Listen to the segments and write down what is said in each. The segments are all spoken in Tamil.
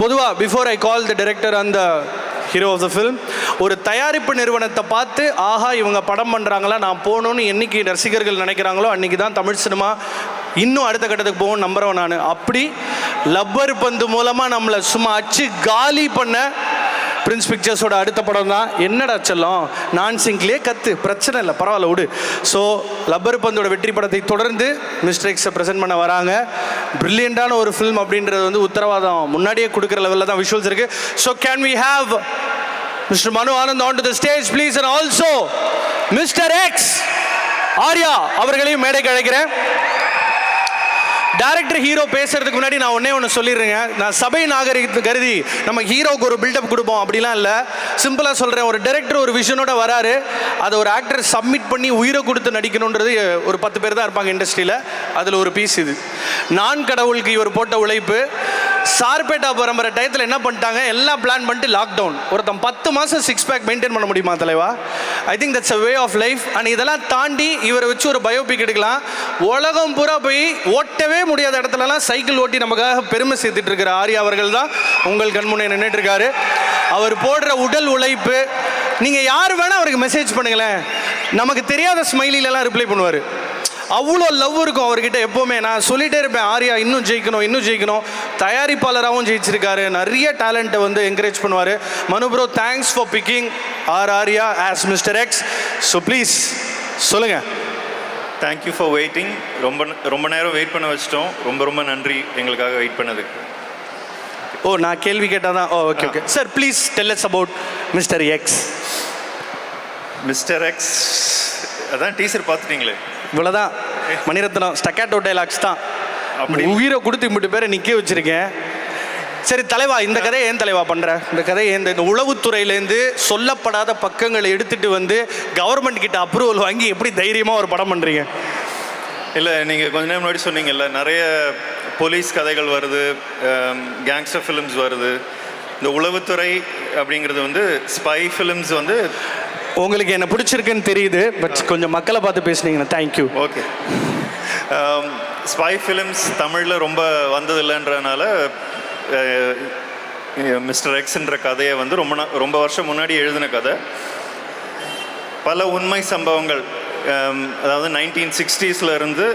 பொதுவாக before I call the director அந்த ஹீரோ ஆஃப் த ஃபிலிம், ஒரு தயாரிப்பு நிறுவனத்தை பார்த்து ஆஹா இவங்க படம் பண்ணுறாங்களா நான் போகணுன்னு என்னைக்கு ரசிகர்கள் நினைக்கிறாங்களோ அன்றைக்கி தான் தமிழ் சினிமா இன்னும் அடுத்த கட்டத்துக்கு போகணும்னு நம்புகிறேன் நான். அப்படி லப்பர் பந்து மூலமாக நம்மளை சும்மா அச்சு காலி பண்ண பிரின்ஸ் பிக்சர்ஸோட அடுத்த படம் தான் என்னடா செல்லம் நான் சிங்க்லேயே கற்று பிரச்சனை இல்லை பரவாயில்ல விடு. ஸோ லப்பர் பந்தோட வெற்றி படத்தை தொடர்ந்து மிஸ்டர் எக்ஸை ப்ரெசென்ட் பண்ண வராங்க. பிரில்லியண்டான ஒரு ஃபில்ம் அப்படின்றது வந்து உத்தரவாதம் முன்னாடியே கொடுக்குற லெவலில் தான் விஷுவல்ஸ் இருக்குது. So can we have mister Manu Anand on to the stage please, and also mister X Arya அவர்களையும் மேடைக்கு அழைக்கிறேன். டைரக்டர் ஹீரோ பேசுறதுக்கு முன்னாடி நான் ஒன்று சொல்லிடுறேங்க. நான் சபை நாகரிகத்தை கருதி நம்ம ஹீரோக்கு ஒரு பில்டப் கொடுப்போம் அப்படிலாம் இல்லை. சிம்பிளாக சொல்கிறேன், ஒரு டைரக்டர் ஒரு விஷனோட வராரு, அதை ஒரு ஆக்டர் சப்மிட் பண்ணி உயிரை கொடுத்து நடிக்கணுன்றது ஒரு 10 பேர் தான் இருப்பாங்க இண்டஸ்ட்ரியில். அதில் ஒரு பீஸ் இது. நான் கடவுளுக்கு இவர் போட்ட உழைப்பு. சார்பேட்டா பரம்பரை டயத்தில் என்ன பண்ணிட்டாங்க, எல்லாம் பிளான் பண்ணிட்டு லாக்டவுன். ஒருத்தன் 10 மாதம் 6 பேக் மெயின்டைன் பண்ண முடியுமா தலைவா? I think that's a way of life. And இதெல்லாம் தாண்டி இவரை வச்சு ஒரு பயோபிக் எடுக்கலாம். உலகம் பூரா போய் ஓட்டவே முடியாத இடத்துலலாம் சைக்கிள் ஓட்டி நமக்காக பெருமை சேர்த்துட்டு இருக்கிற ஆர்யா அவர்கள் தான் உங்கள் கண்முன்னே நின்றுட்டு இருக்காரு. அவர் போடுற உடல் உழைப்பு, நீங்கள் யார் வேணால் அவருக்கு மெசேஜ் பண்ணுங்களேன், நமக்கு தெரியாத ஸ்மைலிலெல்லாம் ரிப்ளை பண்ணுவார். அவ்வளோ லவ் இருக்கும் அவர்கிட்ட எப்போவுமே. நான் சொல்லிகிட்டே இருப்பேன், ஆர்யா இன்னும் ஜெயிக்கணும் இன்னும் ஜெயிக்கணும். தயாரிப்பாளராகவும் ஜெயிச்சிருக்காரு, நிறைய டேலண்ட்டை வந்து என்கரேஜ் பண்ணுவார். Manu bro, thanks for picking Arya as mister X. So please சொல்லுங்கள். Thank you for waiting. ரொம்ப நேரம் வெயிட் பண்ண வச்சிட்டோம். ரொம்ப நன்றி எங்களுக்காக வெயிட் பண்ணதுக்கு. ஓ, நான் கேள்வி கேட்டால் தான். Oh, okay okay sir, please tell us about mister X. Mister X அதான் டீசர் பார்த்துட்டீங்களே, இவ்வளோதான். மணிரத்னம் ஸ்டக்காட்டோ டைலாக்ஸ் தான். அப்படி உயிரை கொடுத்து இம்பிட்டு பேரை நிற்க வச்சுருக்கேன். சரி தலைவா, இந்த கதையை ஏன் தலைவா பண்ணுற? இந்த கதையை இந்த உளவுத்துறையிலேருந்து சொல்லப்படாத பக்கங்களை எடுத்துகிட்டு வந்து கவர்மெண்ட் கிட்ட அப்ரூவல் வாங்கி எப்படி தைரியமாக ஒரு படம் பண்ணுறீங்க? இல்லை, நீங்கள் கொஞ்ச நேரம் முன்னாடி சொன்னீங்கல்ல, நிறைய போலீஸ் கதைகள் வருது, கேங்ஸ்டர் ஃபிலிம்ஸ் வருது. இந்த உளவுத்துறை அப்படிங்கிறது வந்து ஸ்பை ஃபிலிம்ஸ் வந்து உங்களுக்கு என்ன பிடிச்சிருக்குன்னு தெரியுது, பட் கொஞ்சம் மக்களை பார்த்து பேசுனீங்கன்னா தேங்க்யூ. ஓகே. ஸ்பை ஃபிலிம்ஸ் தமிழில் ரொம்ப வந்ததில்லைன்றனால மிஸ்டர் எக்ஸ்ன்ற கதையை வந்து ரொம்ப வருஷம் முன்னாடி எழுதின கதை. பல உண்மை சம்பவங்கள், அதாவது 1960s இருந்து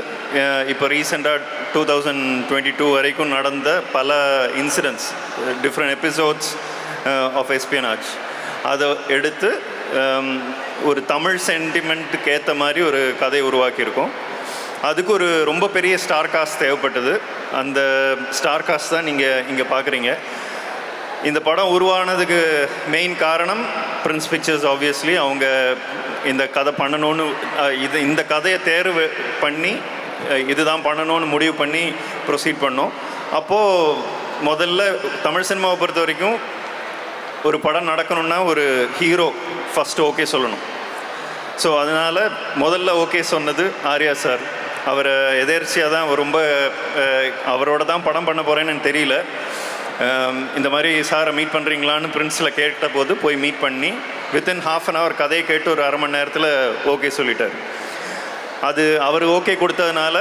இப்போ ரீசெண்டாக 2022 வரைக்கும் நடந்த பல இன்சிடென்ட்ஸ், டிஃப்ரெண்ட் எபிசோட்ஸ் ஆஃப் எஸ்பியனாஜ், அதை எடுத்து ஒரு தமிழ் சென்டிமெண்ட்டுக்கு ஏற்ற மாதிரி ஒரு கதை உருவாக்கியிருக்கோம். அதுக்கு ஒரு ரொம்ப பெரிய ஸ்டார் காஸ்ட் தேவைப்பட்டது. அந்த ஸ்டார் காஸ்ட் தான் நீங்கள் இங்கே பார்க்குறீங்க. இந்த படம் உருவானதுக்கு மெயின் காரணம் பிரின்ஸ் பிக்சர்ஸ். ஆப்வியஸ்லி அவங்க இந்த கதை பண்ணணும்னு இந்த கதையை தேர்வு பண்ணி இதுதான் பண்ணணும்னு முடிவு பண்ணி ப்ரொசீட் பண்ணோம். அப்போது முதல்ல தமிழ் சினிமாவை பொறுத்த வரைக்கும் ஒரு படம் நடக்கணுன்னா ஒரு ஹீரோ ஃபஸ்ட்டு ஓகே சொல்லணும். ஸோ அதனால் முதல்ல ஓகே சொன்னது ஆர்யா சார். அவரை எதேர்ச்சியாக தான் ரொம்ப அவரோட தான் படம் பண்ண போகிறேன்னு எனக்கு தெரியல. இந்த மாதிரி சாரை மீட் பண்ணுறீங்களான்னு பிரின்ஸில் கேட்ட போது போய் மீட் பண்ணி வித்தின் ½ அன் ஹவர் கதையை கேட்டு ஒரு அரை மணி நேரத்தில் ஓகே சொல்லிட்டார். அது அவர் ஓகே கொடுத்ததுனால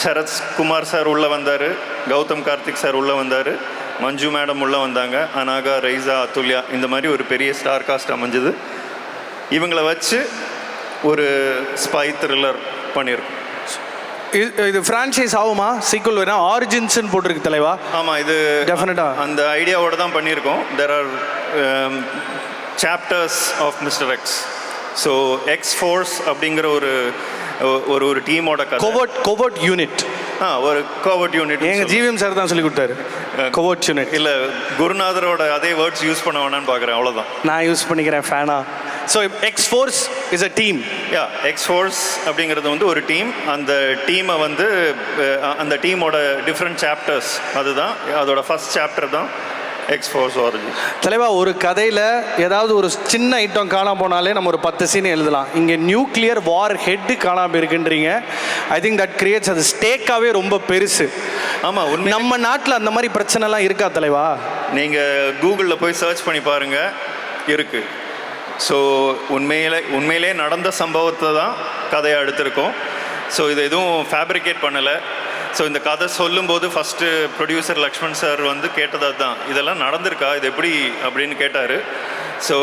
சரத் குமார் சார் உள்ளே வந்தார், கௌதம் கார்த்திக் சார் உள்ளே வந்தார், மஞ்சு மேடம் உள்ளே வந்தாங்க, அனாகா, ரைசா, அதுல்யா, இந்த மாதிரி ஒரு பெரிய ஸ்டார் காஸ்ட் அமைஞ்சது. இவங்களை வச்சு ஒரு ஸ்பை த்ரில்லர் பண்ணியிருக்கோம். இது ஃப்ரான்ச்சைஸ் ஆகுமா? சீக்குவல் வேணால் ஆரிஜின்ஸ்ன்னு போட்டிருக்கு தலைவா. ஆமாம், இது டெஃபினட்டாக அந்த ஐடியாவோடு தான் பண்ணியிருக்கோம். There are chapters of mister X. So X force அப்படிங்கிற ஒரு டீமோட கோவர்ட் யூனிட். ஒரு கோவர்ட் யூனிட் எங்கள் ஜிவிஎம் சார் தான் சொல்லி கொடுத்தாரு. கோவர்ட் யூனிட் இல்லை, குருநாதரோட அதே வேர்ட்ஸ் யூஸ் பண்ண வேணான்னு பார்க்குறேன், அவ்வளோதான். நான் யூஸ் பண்ணிக்கிறேன் ஃபேனா. So X force is a team. X force அப்படிங்கிறது வந்து ஒரு டீம். அந்த டீமை வந்து அந்த டீமோட டிஃப்ரெண்ட் சாப்டர்ஸ், அதுதான் அதோட ஃபர்ஸ்ட் சாப்டர் தான் எக்ஸ் ஃபோர்ஸ் ஆரிஜின். தலைவா, ஒரு கதையில் ஏதாவது ஒரு சின்ன ஐட்டம் காணாம போனாலே நம்ம ஒரு 10 சீன் எழுதலாம். இங்கே நியூக்ளியர் வார் ஹெட்டு காணாமல் இருக்குன்றீங்க. ஐ திங்க் தட் கிரியேட்ஸ், அது ஸ்டேக்காகவே ரொம்ப பெருசு. ஆமாம், நம்ம நாட்டில் அந்த மாதிரி பிரச்சனைலாம் இருக்கா தலைவா? நீங்கள் கூகுளில் போய் சர்ச் பண்ணி பாருங்கள், இருக்குது. ஸோ உண்மையிலே நடந்த சம்பவத்தை தான் கதையாக எடுத்திருக்கோம். ஸோ இதை எதுவும் ஃபேப்ரிகேட் பண்ணலை. ஸோ இந்த கதை சொல்லும்போது ஃபஸ்ட்டு ப்ரொடியூசர் லக்ஷ்மண் சார் வந்து கேட்டது தான், இதெல்லாம் நடந்திருக்கா, இது எப்படி அப்படின்னு கேட்டார். ஸோ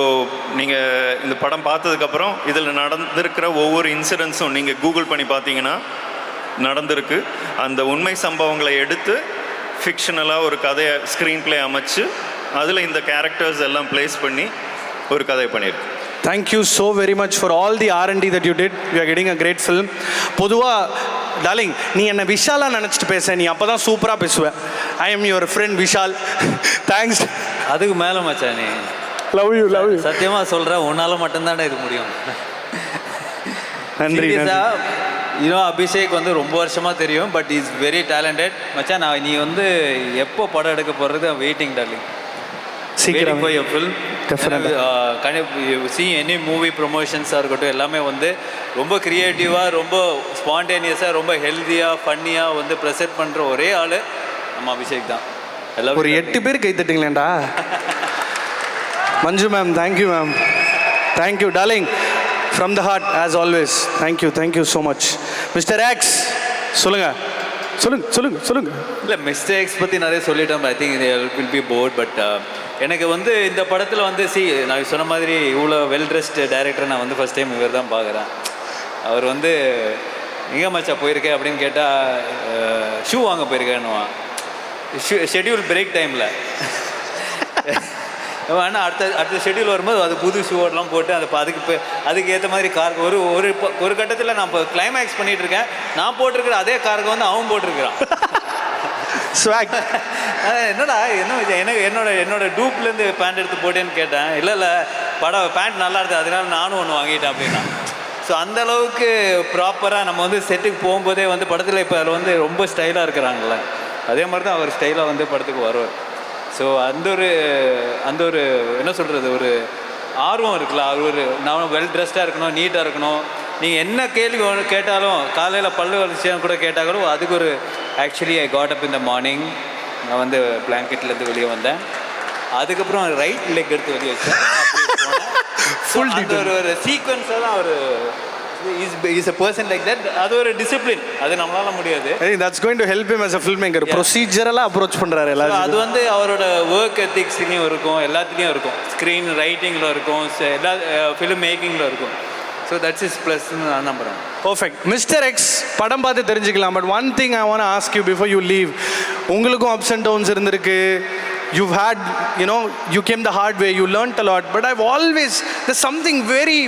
நீங்கள் இந்த படம் பார்த்ததுக்கப்புறம் இதில் நடந்திருக்கிற ஒவ்வொரு இன்சிடென்ட்ஸும் நீங்கள் கூகுள் பண்ணி பார்த்தீங்கன்னா நடந்திருக்கு. அந்த உண்மை சம்பவங்களை எடுத்து ஃபிக்ஷனலாக ஒரு கதையை ஸ்க்ரீன் ப்ளே அமைச்சு அதில் இந்த கேரக்டர்ஸ் எல்லாம் ப்ளேஸ் பண்ணி ஒரு கதை பண்ணியிருக்கு. Thank you so very much for all the R&D that you did. We are getting a great film. பொதுவாக டார்லிங், நீ என்னை விஷாலாக நினச்சிட்டு பேச, நீ அப்போ தான் சூப்பராக பேசுவேன். I am your friend Vishal. Thanks. அதுக்கு மேலே மச்சான், நீ லவ் யூ லவ் யூ. சத்தியமாக சொல்கிறேன், உன்னால் மட்டும்தானே இது முடியும். நன்றி. இன்னும் அபிஷேக் வந்து ரொம்ப வருஷமாக தெரியும், பட் இஸ் வெரி டேலண்டட் மச்சான். நீ வந்து எப்போ படம் எடுக்க போகிறது வெயிட்டிங் டார்லிங். சீக்கிரம் போய் ஃபில்ம் சி எனி மூவி ப்ரொமோஷன்ஸாக இருக்கட்டும், எல்லாமே வந்து ரொம்ப க்ரியேட்டிவாக, ரொம்ப ஸ்பான்டேனியஸாக, ரொம்ப ஹெல்த்தியாக, ஃபன்னியாக வந்து ப்ரெசென்ட் பண்ணுற ஒரே ஆள் நம்ம அபிஷேக் தான். எல்லாம் ஒரு 8 பேர் கை தட்டிங்களேண்டா. Manju ma'am, thank you ma'am, thank you darling, from the heart as always. Thank you so much. Mister X சொல்லுங்கள். சொல்லுங்க. இல்லை, மிஸ்டேக்ஸ் பற்றி நிறைய சொல்லிட்டோம். I think will be bored. But எனக்கு வந்து இந்த படத்தில் வந்து நான் சொன்ன மாதிரி இவ்வளோ வெல் ட்ரெஸ்டு டைரக்டரை நான் வந்து ஃபஸ்ட் டைம் இவர் தான் பார்க்குறேன். அவர் வந்து எங்கே மச்சா போயிருக்கேன் அப்படின்னு கேட்டால் ஷூ வாங்க போயிருக்கேன்னுவான். ஷெட்யூல் பிரேக் டைமில் ஆனால் அடுத்த ஷெட்யூல் வரும்போது அது புது ஷூவெல்லாம் போட்டு அதுக்கு ஏற்ற மாதிரி காருக்கு ஒரு கட்டத்தில் நான் இப்போ கிளைமேக்ஸ் பண்ணிகிட்டு இருக்கேன். நான் போட்டிருக்கிற அதே காருக்கு வந்து அவன் போட்டிருக்கிறான். ஸ்வாக். என்னடா என்ன என்னோட டூப்லேருந்து பேண்ட் எடுத்து போட்டேன்னு கேட்டேன். இல்லை பேண்ட் நல்லா இருந்தது, அதனால நானும் ஒன்று வாங்கிட்டேன் அப்படின்னா. ஸோ அந்தளவுக்கு ப்ராப்பராக நம்ம வந்து செட்டுக்கு போகும்போதே வந்து படத்தில் இப்போ அதில் வந்து ரொம்ப ஸ்டைலாக இருக்கிறாங்கள, அதே மாதிரி தான் அவர் ஸ்டைலாக வந்து படத்துக்கு வருவார். ஸோ அந்த ஒரு என்ன சொல்கிறது, ஒரு ஆர்வம் இருக்குல்ல. அவர் நான் வெல் ட்ரெஸ்டாக இருக்கணும், நீட்டாக இருக்கணும். நீங்கள் என்ன கேள்வி கேட்டாலும், காலையில் பல்லு விஷயம் கூட கேட்டாலும் அதுக்கு ஒரு ஆக்சுவலி ஐ காட் அப் இந்த மார்னிங். நான் வந்து பிளாங்கெட்லேருந்து வெளியே வந்தேன். அதுக்கப்புறம் ரைட் லெக் எடுத்து வெளியே வச்சேன். ஃபுல் ஒரு சீக்வன்ஸாக தான் ஒரு is a person like that. அது ஒரு டிசிப்ளின், அது நம்மளால முடியாது. I think that's going to help him as a filmmaker. ப்ரொசீஜரலா அப்ரோச் பண்றாரு எல்லாரும். அது வந்து அவரோட ஒர்க் எத்திக்ஸ்லயும் இருக்கும், எல்லாத்துலயும் இருக்கும். ஸ்க்ரீன் ரைட்டிங்ல இருக்கும், எல்லா ஃபிலிம் மேக்கிங்ல இருக்கும். ஸோ தட்ஸ் இஸ் ப்ளஸ் நான் நம்புறேன். பர்ஃபெக்ட். மிஸ்டர் எக்ஸ் படம் பார்த்து தெரிஞ்சுக்கலாம். But one thing I want to ask you before you leave. உங்களுக்கும் அப்ஸ் அண்ட் டவுன்ஸ் இருந்திருக்கு. You've had, you came the hard way, you learnt a lot. But there's something very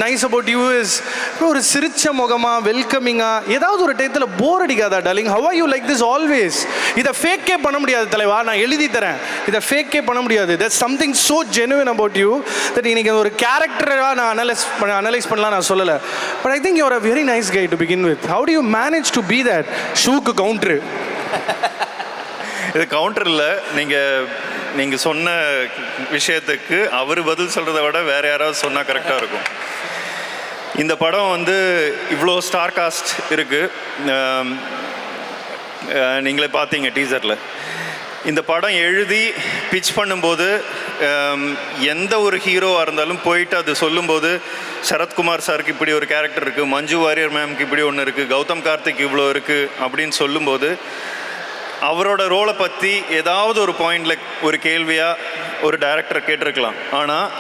nice about you is, ஒரு சிரிச்ச முகமா, வெல்கமிங்கா, ஏதாவது ஒரு டயத்தில் போர் அடிக்காதா darling? How are you like this always? இதை ஃபேக்கே பண்ண முடியாது தலைவா, நான் எழுதி தரேன். இதை ஃபேக்கே பண்ண முடியாது. There's something so genuine about you that இன்னைக்கு ஒரு கேரக்டராக நான் அனலைஸ் பண்ணலாம் நான் சொல்லலை. But I think you're a very nice guy to begin with. How do you manage to be that? ஷூக்கு Gounder. இது கவுண்டர் இல்லை. நீங்கள் சொன்ன விஷயத்துக்கு அவர் பதில் சொல்கிறத விட வேறு யாராவது சொன்னால் கரெக்டாக இருக்கும். இந்த படம் வந்து இவ்வளோ ஸ்டார் காஸ்ட் இருக்குது. நீங்களே பார்த்தீங்க டீசரில். இந்த படம் எழுதி பிச் பண்ணும்போது எந்த ஒரு ஹீரோவாக இருந்தாலும் போயிட்டு அது சொல்லும்போது, சரத்குமார் சாருக்கு இப்படி ஒரு கேரக்டர் இருக்குது, மஞ்சு வாரியர் மேம்க்கு இப்படி ஒன்று இருக்குது, கௌதம் கார்த்திக் இவ்வளோ இருக்குது அப்படின்னு சொல்லும்போது அவரோட ரோலை பற்றி ஏதாவது ஒரு பாயிண்டில் ஒரு கேள்வியாக ஒரு டைரக்டர் கேட்டிருக்கலாம். ஆனால்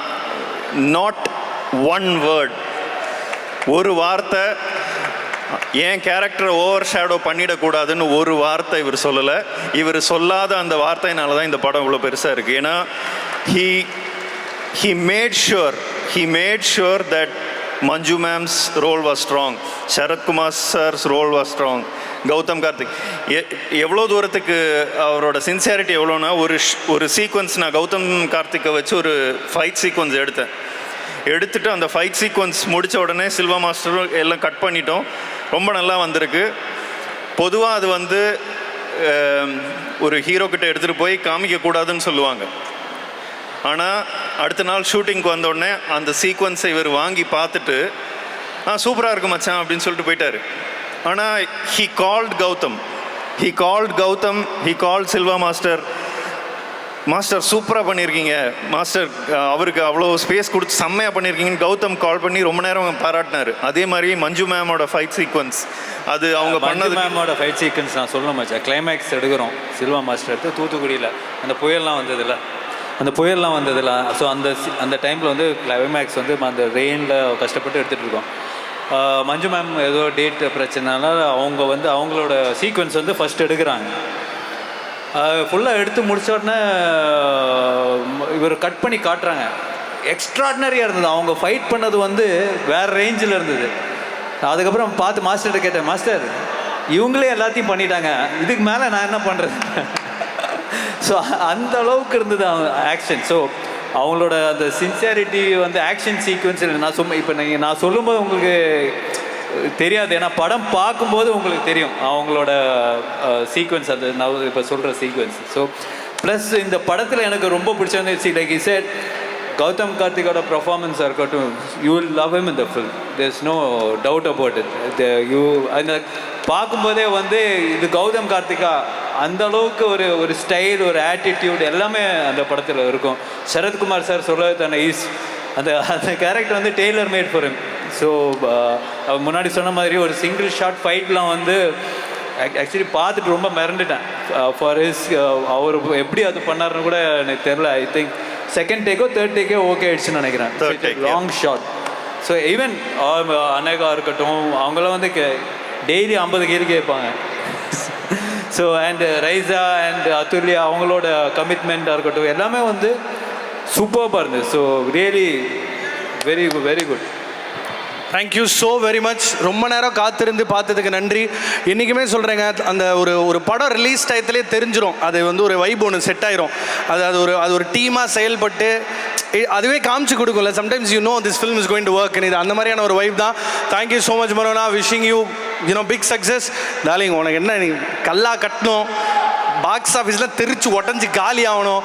நாட் ஒன் வேர்ட், ஒரு வார்த்தை என் கேரக்டரை ஓவர் ஷேடோ பண்ணிடக்கூடாதுன்னு ஒரு வார்த்தை இவர் சொல்லலை. இவர் சொல்லாத அந்த வார்த்தையினால தான் இந்த படம் இவ்வளோ பெருசாக இருக்குது. ஏன்னா he made sure that Manju ma'am's role was strong, Sharath Kumar sir's role was strong, Gautham Karthik எவ்வளோ தூரத்துக்கு அவரோட சின்சியாரிட்டி எவ்வளோனா, ஒரு சீக்வன்ஸ் நான் கௌதம் கார்த்திக்கை வச்சு ஒரு ஃபைட் சீக்வன்ஸ் எடுத்துட்டு அந்த ஃபைட் சீக்வன்ஸ் முடித்த உடனே சில்வா மாஸ்டரும் எல்லாம் கட் பண்ணிட்டோம். ரொம்ப நல்லா வந்திருக்கு. பொதுவாக அது வந்து ஒரு ஹீரோக்கிட்ட எடுத்துகிட்டு போய் காமிக்கக்கூடாதுன்னு சொல்லுவாங்க. ஆனால் அடுத்த நாள் ஷூட்டிங்க்கு வந்தோடனே அந்த சீக்வன்ஸை இவர் வாங்கி பார்த்துட்டு சூப்பராக இருக்கு மச்சான் அப்படின்னு சொல்லிட்டு போயிட்டார். ஆனால் he called Silva Master master சூப்பராக பண்ணியிருக்கீங்க மாஸ்டர், அவருக்கு அவ்வளோ ஸ்பேஸ் கொடுத்து செம்மையாக பண்ணியிருக்கீங்கன்னு கௌதம் கால் பண்ணி ரொம்ப நேரம் பாராட்டினார். அதே மாதிரி மஞ்சு மேமோட ஃபைட் சீக்வன்ஸ், அது அவங்க பண்ணது. மேமோட ஃபைட் சீக்வன்ஸ் நான் சொல்ல மாட்டேன். கிளைமேக்ஸ் எடுக்கிறோம் சில்வா மாஸ்டர் எடுத்து தூத்துக்குடியில், அந்த புயல்லாம் வந்ததில்ல. ஸோ அந்த டைமில் வந்து கிளைமேக்ஸ் வந்து அந்த ரெயினில் கஷ்டப்பட்டு எடுத்துகிட்டு இருக்கோம். மஞ்சு மேம் ஏதோ டேட் பிரச்சனைனால அவங்களோட சீக்வன்ஸ் வந்து ஃபஸ்ட் எடுக்கிறாங்க. ஃபுல்லாக எடுத்து முடிச்ச உடனே இவர் கட் பண்ணி காட்டுறாங்க. எக்ஸ்ட்ராடினரியாக இருந்தது. அவங்க ஃபைட் பண்ணது வந்து வேறு ரேஞ்சில் இருந்தது. அதுக்கப்புறம் பார்த்து மாஸ்டர்கிட்ட கேட்டேன், மாஸ்டர் இவங்களே எல்லாத்தையும் பண்ணிட்டாங்க, இதுக்கு மேலே நான் என்ன பண்ணுறது? ஸோ அந்த அளவுக்கு இருந்தது அவங்க ஆக்ஷன். ஸோ அவங்களோட அந்த சின்சியாரிட்டி வந்து ஆக்ஷன் சீக்வன்ஸில் நான் சொல்லும்போது உங்களுக்கு தெரியாது, ஏன்னா படம் பார்க்கும்போது உங்களுக்கு தெரியும் அவங்களோட சீக்வன்ஸ், அந்த நான் இப்போ சொல்கிற சீக்வன்ஸ். ஸோ ப்ளஸ் இந்த படத்தில் எனக்கு ரொம்ப பிடிச்சது லைக் இஸ் செட் கௌதம் கார்த்திகோட பர்ஃபார்மன்ஸாக இருக்கட்டும், you will love him in the film, there is no doubt about it. அந்த பார்க்கும்போதே வந்து இது கௌதம் கார்த்திகா, அந்த அளவுக்கு ஒரு ஸ்டைல், ஒரு ஆட்டிடியூட் எல்லாமே அந்த படத்தில் இருக்கும். சரத்குமார் சார் சொல்ல தானே அந்த கேரக்டர் வந்து tailor made for him. So முன்னாடி சொன்ன மாதிரி ஒரு சிங்கிள் ஷாட் ஃபைட்லாம் வந்து ஆக்சுவலி பார்த்துட்டு ரொம்ப மிரண்டுட்டேன். ஃபார் அவர் எப்படி அது பண்ணாருன்னு கூட எனக்கு தெரில. ஐ திங்க் செகண்ட் டேக்கோ தேர்ட் டேக்கோ ஓகே ஆயிடுச்சுன்னு நினைக்கிறேன். Long shot. So even Anikha இருக்கட்டும், அவங்களாம் வந்து டெய்லி 50 கேள்வி கேட்பாங்க. So and Raiza and Athulya அவங்களோட கமிட்மெண்ட்டாக இருக்கட்டும் எல்லாமே வந்து சூப்பராக இருந்தது. So really very very good. Thank you so very much. ரொம்ப நேரம் காத்திருந்து பார்த்ததுக்கு நன்றி. இன்றைக்குமே சொல்கிறேங்க, அந்த ஒரு படம் ரிலீஸ் டயத்துலேயே தெரிஞ்சிடும், அது வந்து ஒரு வைப் ஒன்று செட் ஆயிரும். அது ஒரு டீமாக செயல்பட்டு அதுவே காமிச்சு கொடுக்கும்ல. Sometimes you know this film is going to work. இது அந்த மாதிரியான ஒரு வைப் தான். Thank you so much Manona. Wishing you big success darling. உனக்கு என்ன, நீ கல்லா கட்டணும், பாக்ஸ் ஆஃபீஸில் தெரிச்சு உடஞ்சி காலி ஆகணும்.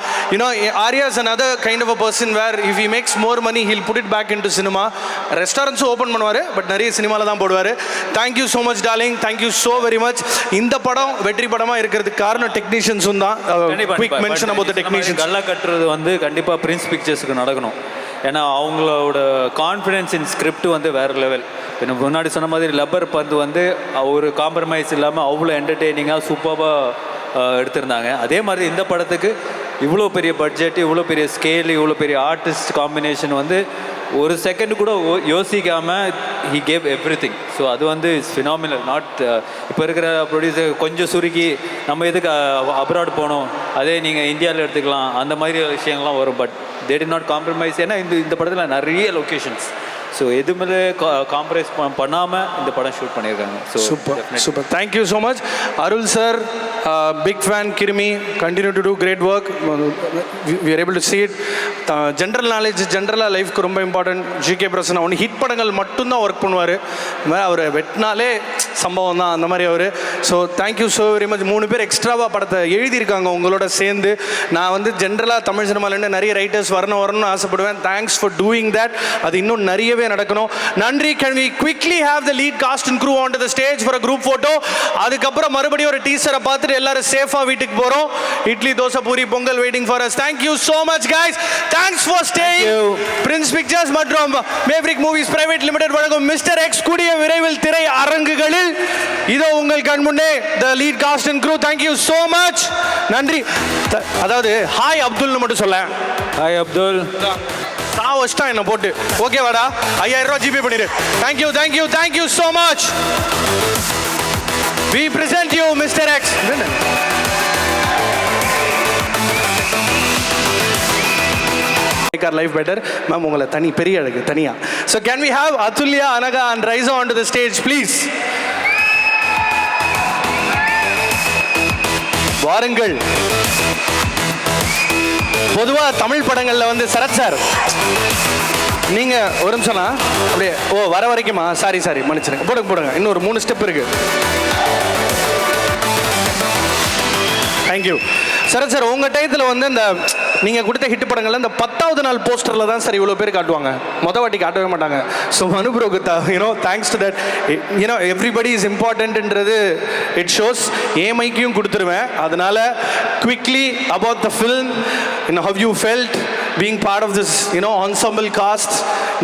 Arya is another kind of a person where if he makes more money he'll put it back into cinema. ரெஸ்டாரண்ட்ஸும் ஓப்பன் பண்ணுவார், பட் நிறைய சினிமாவில் தான் போடுவார். Thank you so much darling, thank you so very much. இந்த படம் வெற்றி படமாக இருக்கிறதுக்கு காரணம் டெக்னீஷியன்ஸும் தான். Quick mention about the technicians. கல்லா கட்டுறது வந்து கண்டிப்பாக பிரின்ஸ் பிக்சர்ஸுக்கு நடக்கணும். ஏன்னா அவங்களோட கான்ஃபிடென்ஸ் இன் ஸ்கிரிப்ட் வந்து வேறு லெவல். இப்போ முன்னாடி சொன்ன மாதிரி லப்பர் பந்து வந்து ஒரு காம்ப்ரமைஸ் இல்லாமல் அவ்வளோ என்டர்டெய்னிங்காக சூப்பராக எடுத்திருந்தாங்க. அதே மாதிரி இந்த படத்துக்கு இவ்வளோ பெரிய பட்ஜெட், இவ்வளோ பெரிய ஸ்கேல், இவ்வளோ பெரிய ஆர்டிஸ்ட் காம்பினேஷன் வந்து ஒரு செகண்ட் கூட யோசிக்காமல் he gave every thing. So அது வந்து இட்ஸ் ஃபினாமினல். நாட் இப்போ இருக்கிற ப்ரொடியூசர் கொஞ்சம் சுருக்கி நம்ம எதுக்கு அப்ராட் போகணும், அதே நீங்கள் இந்தியாவில் எடுத்துக்கலாம், அந்த மாதிரி விஷயங்கள்லாம் வரும். But they did not compromise. ஏன்னா இந்த படத்தில் நிறைய லொக்கேஷன்ஸ், ஸோ எதுவுமே காம்ப்ரமைஸ் பண்ணாமல் இந்த படம் ஷூட் பண்ணியிருக்காங்க. So super super. Thank you so much Arul sir. Big fan Kirumi. Continue to do great work. We are able to see it. General knowledge ஜென்ரலாக லைஃப்க்கு ரொம்ப இம்பார்ட்டன்ட். ஜிகே பிரசன்னா ஒன்று ஹிட் படங்கள் மட்டும்தான் ஒர்க் பண்ணுவார். அவர் வெட்டினாலே சம்பவம் தான், அந்த மாதிரி அவர். So thank you so very much. 3 பேர் எக்ஸ்ட்ராவாக படத்தை எழுதியிருக்காங்க உங்களோட சேர்ந்து. நான் வந்து ஜென்ரலாக தமிழ் சினிமாலேருந்து நிறைய ரைட்டர்ஸ் வரணும்னு ஆசைப்படுவேன். Thanks for doing that. அது இன்னும் நிறையவே நடக்கணும். நன்றி. Can we quickly have the lead cast and crew onto the stage for a group photo? அதுக்கப்புறம் மறுபடியும் ஒரு டீசரை பார்த்துட்டு எல்லாரும் சேஃபா வீட்டுக்கு போறோம். Idli dosa puri Pongal waiting for us. Thank you so much guys. Thanks for staying. Prince Pictures மற்றும் Maverick Movies Private Limited வழங்கும் மிஸ்டர் எக்ஸ் கூடிய விரைவில் திரை அரங்குகளில். இதோ உங்கள் கண் முன்னே the lead cast and crew. Thank you so much. நன்றி. அதாவது ஹாய் அப்துல்னு மட்டும் சொல்ல. ஹாய் அப்துல். நான் வச்சிட்டா என்ன போட்டு ஓகே வாடா 5000 ரூபாய் ஜிபே பண்ணிடு. Thank you thank you thank you so much. We present you mister X. Life better ma'am. உங்களை தனி பெரிய அழகு தனியா. So can we have Athulya, Anagha and Raiza on to the stage please. வாருங்கள். பொதுவாக தமிழ் படங்களில் வந்து சரத் சார் நீங்கள் ஒரு நிமிஷம்னா அப்படியே வர வரைக்குமா? சாரி மன்னிச்சிருங்க. போடுங்க இன்னொரு 3 ஸ்டெப் இருக்கு. தேங்க்யூ. சரத் சார் உங்கள் டயத்தில் வந்து இந்த நீங்கள் கொடுத்த ஹிட் படங்கள்ல இந்த 10வது நாள் போஸ்டரில் தான் சார் இவ்வளோ பேர் காட்டுவாங்க, மொதல் வாட்டி காட்டவே மாட்டாங்க. ஸோ மனு ப்ரோக்கு thanks to that everybody is இம்பார்ட்டன்ட்ன்றது இட் ஷோஸ். என் மைக்கையும் கொடுத்துருவேன். அதனால quickly about the film, how you felt being part of this ensemble cast,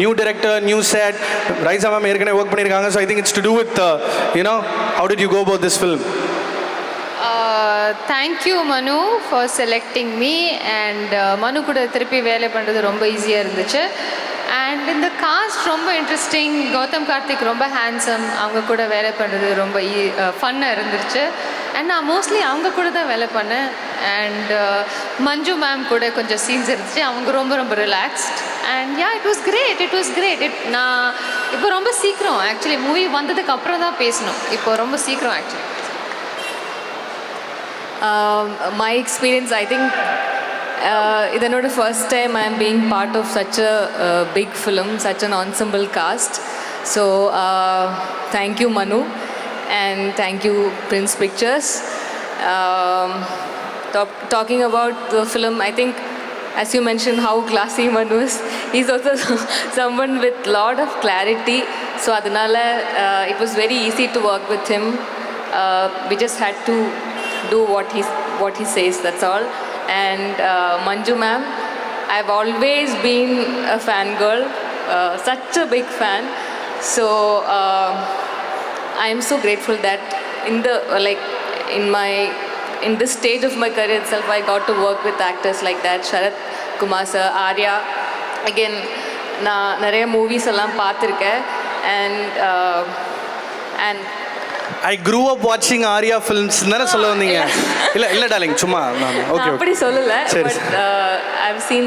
new director, new set. Raisa ma'am ஏற்கனவே work பண்ணிருக்காங்க. So I think it's to do with how did you go about this film? Thank you Manu for selecting me, and Manu கூட திருப்பி வேலை பண்ணுறது ரொம்ப ஈஸியாக இருந்துச்சு. அண்ட் இந்த காஸ்ட் ரொம்ப இன்ட்ரெஸ்டிங். கௌதம் கார்த்திக் ரொம்ப ஹேண்ட்ஸம், அவங்க கூட வேலை பண்ணுறது ரொம்ப ஃபன்னாக இருந்துச்சு. அண்ட் நான் மோஸ்ட்லி அவங்க கூட தான் வேலை பண்ணேன். அண்ட் மஞ்சு மேம் கூட கொஞ்சம் சீன்ஸ் இருந்துச்சு, அவங்க ரொம்ப ரொம்ப relaxed. And it was great. நான் இப்போ ரொம்ப சீக்கிரம் ஆக்சுவலி மூவி வந்ததுக்கு அப்புறம் தான் பேசணும், இப்போ ரொம்ப சீக்கிரம் actually. My experience, I think இதனோட first time I am being part of such a big film, such an ensemble cast. So thank you Manu, and thank you Prince Pictures. Talking about the film, I think as you mentioned how classy Manu is, he's also someone with lot of clarity. So adanal it was very easy to work with him. We just had to do what he says, that's all. And Manju ma'am, I've always been a fangirl, such a big fan. So I am so grateful that in this stage of my career itself, I got to work with actors like that. Sharath Kumar sir, Arya. Again, நான் நிறைய மூவிஸ் எல்லாம் பார்த்துருக்கேன். And I grew up watching Arya films. தானே சொல்ல வந்தீங்க? இல்ல டார்லிங், சும்மா ஓகே அப்படி சொல்லல. But I've seen,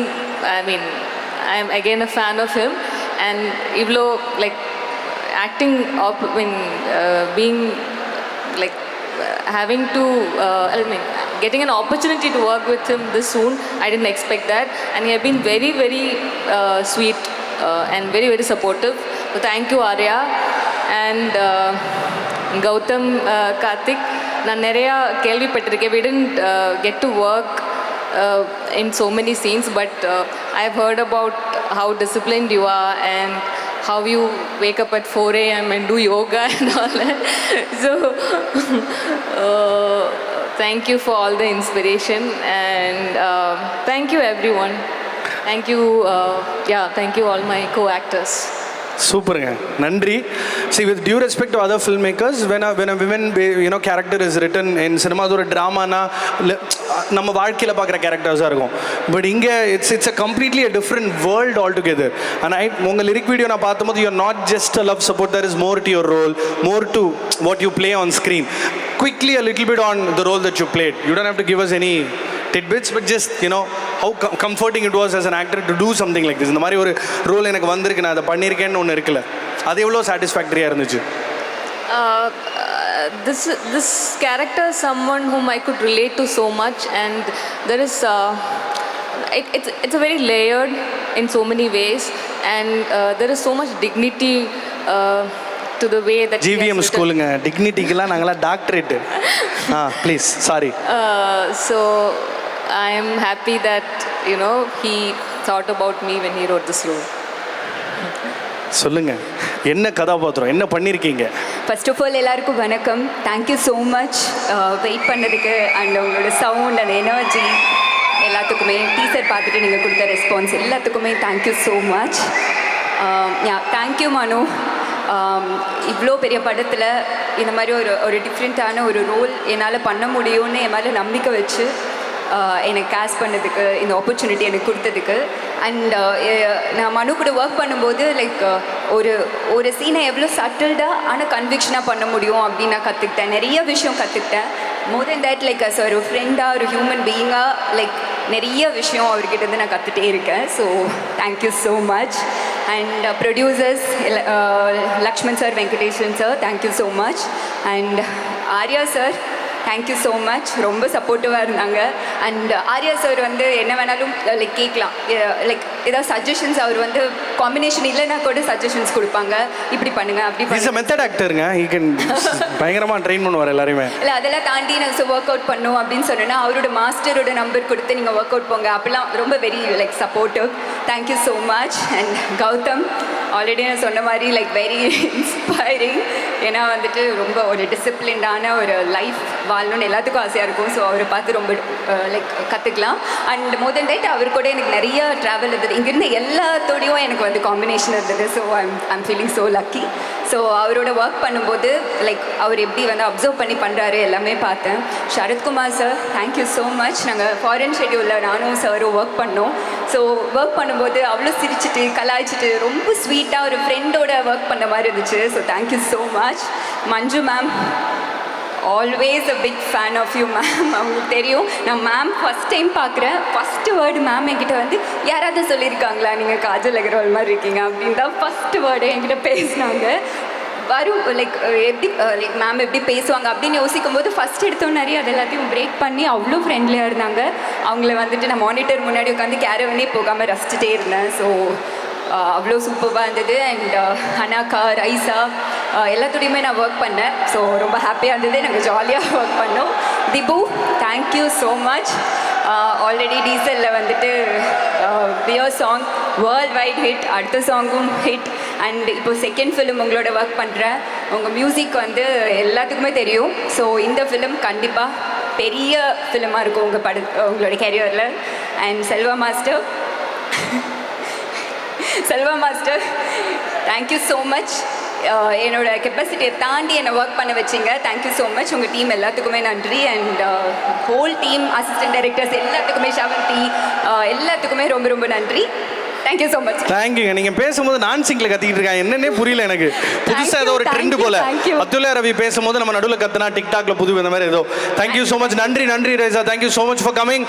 I mean, I am again a fan of him. And இவ்வளோ like acting, being like having to getting an opportunity to work with him this soon, I didn't expect that. And he has been very very sweet and very very supportive. So thank you Arya. And Gautam Karthik, நான் நிறையா கேள்விப்பட்டிருக்கேன். We didn't get to work in so many scenes, but I've heard about how disciplined you are and how you wake up at 4 a.m. and do yoga and all that. So thank you for all the inspiration, and thank you everyone. Thank you, thank you all my co-actors. சூப்பருங்க, நன்றி. See, with due respect to other filmmakers, when a women character is written in cinema, அது ஒரு ட்ராமானா நம்ம வாழ்க்கையில் பார்க்குற கேரக்டர்ஸாக இருக்கும். பட் இங்கே it's a completely a different world altogether. And உங்கள் லிரிக் வீடியோ நான் பார்த்தபோது you're not just a love support, there is more to your role, more to what you play on screen. Quickly a little bit on the role that you played. You don't have to give us any tidbits, but just how comforting it was as an actor to do something like this. இந்த மாதிரி ஒரு ரோல் எனக்கு வந்திருக்கு, நான் அதை பண்ணியிருக்கேன்னு ஒன்று இருக்குல்ல, அது எவ்வளோ சாட்டிஸ்ஃபேக்டரியாக இருந்துச்சு? This character is someone whom I could relate to so much, and there is it's a very layered in so many ways, and there is so much dignity to the way that GVM ஸ்கூலுங்க, டிக்னிட்டிக்கெல்லாம் நாங்களாம் doctorate. Please sorry. So I am happy that he thought about me when he wrote this role. சொல்லுங்க, என்ன கதாபாத்திரம், என்ன பண்ணியிருக்கீங்க? ஃபர்ஸ்ட் ஆஃப் ஆல் எல்லாருக்கும் வணக்கம். தேங்க்யூ ஸோ மச் வெயிட் பண்ணதுக்கு. அண்ட் உங்களோட சவுண்ட், அந்த எனர்ஜி எல்லாத்துக்குமே, டீசர் பார்த்துட்டு நீங்கள் கொடுத்த ரெஸ்பான்ஸ் எல்லாத்துக்குமே தேங்க்யூ ஸோ மச். தேங்க்யூ மனு. இவ்வளோ பெரிய படத்தில் இந்த மாதிரி ஒரு டிஃப்ரெண்ட்டான ஒரு ரோல் என்னால் பண்ண முடியும்னு என் மேலே நம்பிக்கை வச்சு எனக்கு கேஸ்ட் பண்ணதுக்கு, இந்த ஆப்பர்ச்சுனிட்டி எனக்கு கொடுத்ததுக்கு. அண்ட் நான் மனு கூட ஒர்க் பண்ணும்போது ஒரு சீனை எவ்வளோ சட்டில்டாக ஆனால் கன்விக்ஷனாக பண்ண முடியும் அப்படின்னு நான் கற்றுக்கிட்டேன். நிறைய விஷயம் கற்றுக்கிட்டேன். மோர் தென் தேட் அஸ் ஒரு ஃப்ரெண்டாக, ஒரு ஹியூமன் பீயிங்காக நிறைய விஷயம் அவர்கிட்ட நான் கற்றுட்டே இருக்கேன். So thank you so much. And producers Lakshman sir, Venkateshan sir, thank you so much. And Arya sir, thank you so much. ரொம்ப சப்போர்ட்டிவாக இருந்தாங்க. அண்ட் ஆர்யா சார் வந்து என்ன வேணாலும் லைக் கேட்கலாம், லைக் ஏதாவது சஜஷன்ஸ் அவர் வந்து காம்பினேஷன் இல்லைன்னா கூட சஜஷன்ஸ் கொடுப்பாங்க, இப்படி பண்ணுங்க அப்படி இஸ் பண்ணுங்க. அ மெத்தட் ஆக்டருங்க. ஹி கேன் பயங்கரமாக ட்ரெயின் பண்ணுவார் எல்லாரையுமே. இல்லை அதெல்லாம் தாண்டி நாங்கள் ஒர்க் அவுட் பண்ணோம் அப்படின்னு சொன்னேன்னா அவரோட மாஸ்டரோட நம்பர் கொடுத்து நீங்கள் ஒர்க் அவுட் போங்க அப்படிலாம் ரொம்ப very like supportive. Thank you so much. And Gautham already நான் சொன்ன மாதிரி லைக் வெரி இன்ஸ்பைரிங். ஏன்னா வந்துட்டு ரொம்ப ஒரு டிசிப்ளின்டான ஒரு லைஃப் வாழணும்னு எல்லாத்துக்கும் ஆசையாக இருக்கும். ஸோ அவரை பார்த்து ரொம்ப லைக் கற்றுக்கலாம். அண்ட் மோர் தென் தட் அவர் கூட எனக்கு நிறைய ட்ராவல் இருந்தது. இங்கேருந்து எல்லாத்தோடையும் எனக்கு வந்து காம்பினேஷன் இருந்தது. So I'm feeling so lucky. So அவரோட ஒர்க் பண்ணும்போது லைக் அவர் எப்படி வந்து அப்சர்வ் பண்ணி பண்ணுறாரு எல்லாமே பார்த்தேன். Sarathkumar sir thank you so much. நாங்கள் ஃபாரின் ஷெட்யூலில் நானும் சாரும் ஒர்க் பண்ணோம். ஸோ ஒர்க் பண்ணும்போது அவ்வளோ சிரிச்சிட்டு கலாய்ச்சிட்டு ரொம்ப ஸ்வீட்டாக ஒரு ஃப்ரெண்டோட ஒர்க் பண்ண மாதிரி இருந்துச்சு. So thank you so much. Manju ma'am always a big fan of you ma'am. அவங்களுக்கு தெரியும் நான் மேம் ஃபஸ்ட் டைம் பார்க்குறேன். ஃபஸ்ட்டு வேர்டு மேம் என்கிட்ட வந்து யாராவது சொல்லியிருக்காங்களா நீங்கள் காஜல் அகர்வால் மாதிரி இருக்கீங்க அப்படின்னு தான் ஃபஸ்ட்டு வேர்டு என்கிட்ட பேசினாங்க. வரும் லைக் எப்படி லைக் மேம் எப்படி பேசுவாங்க அப்படின்னு யோசிக்கும் போது ஃபஸ்ட் எடுத்தோன்னே அது எல்லாத்தையும் பிரேக் பண்ணி அவ்வளோ ஃப்ரெண்ட்லியாக இருந்தாங்க. அவங்கள வந்துட்டு நான் மானிட்டர் முன்னாடி உட்காந்து கேரவனே போகாமல் ரசிச்சுட்டே இருந்தேன். ஸோ அவ்வளோ சூப்பராக இருந்தது. அண்ட் அனாக்கா ரைஸா எல்லாத்தோடையுமே நான் ஒர்க் பண்ணேன். ஸோ ரொம்ப ஹாப்பியாக இருந்தது. நாங்கள் ஜாலியாக ஒர்க் பண்ணோம். Dhibu thank you so much. Already டீசலில் வந்துட்டு beer song worldwide hit, அடுத்த சாங்கும் ஹிட். அண்ட் இப்போ செகண்ட் ஃபிலிம் உங்களோட ஒர்க் பண்ணுறேன். உங்கள் மியூசிக் வந்து எல்லாத்துக்குமே தெரியும். ஸோ இந்த ஃபிலிம் கண்டிப்பாக பெரிய ஃபிலிமாக இருக்கும் உங்களோட கேரியரில். And Selva master thank you so much. என்னோட கெப்பாசிட்டியை தாண்டி என்னை ஒர்க் பண்ண வச்சிங்க. Thank you so much. உங்கள் டீம் எல்லாத்துக்குமே நன்றி. And whole team assistant directors எல்லாத்துக்குமே, ஷவந்தி எல்லாத்துக்குமே ரொம்ப ரொம்ப நன்றி. Thank you so much. தேங்க்யூங்க. நீங்கள் பேசும்போது நான் சிங்கில் கத்திக்கிட்டு இருக்காங்க, என்னன்னே புரியல எனக்கு. புதுசாக ஏதோ ஒரு ட்ரெண்ட் போல. அத்துல்யா ரவி பேசும்போது நம்ம நடுவில் கத்துனா டிக்டாக்ல புது இந்த மாதிரி ஏதோ. Thank you so much. நன்றி Raiza. Thank you so much for coming.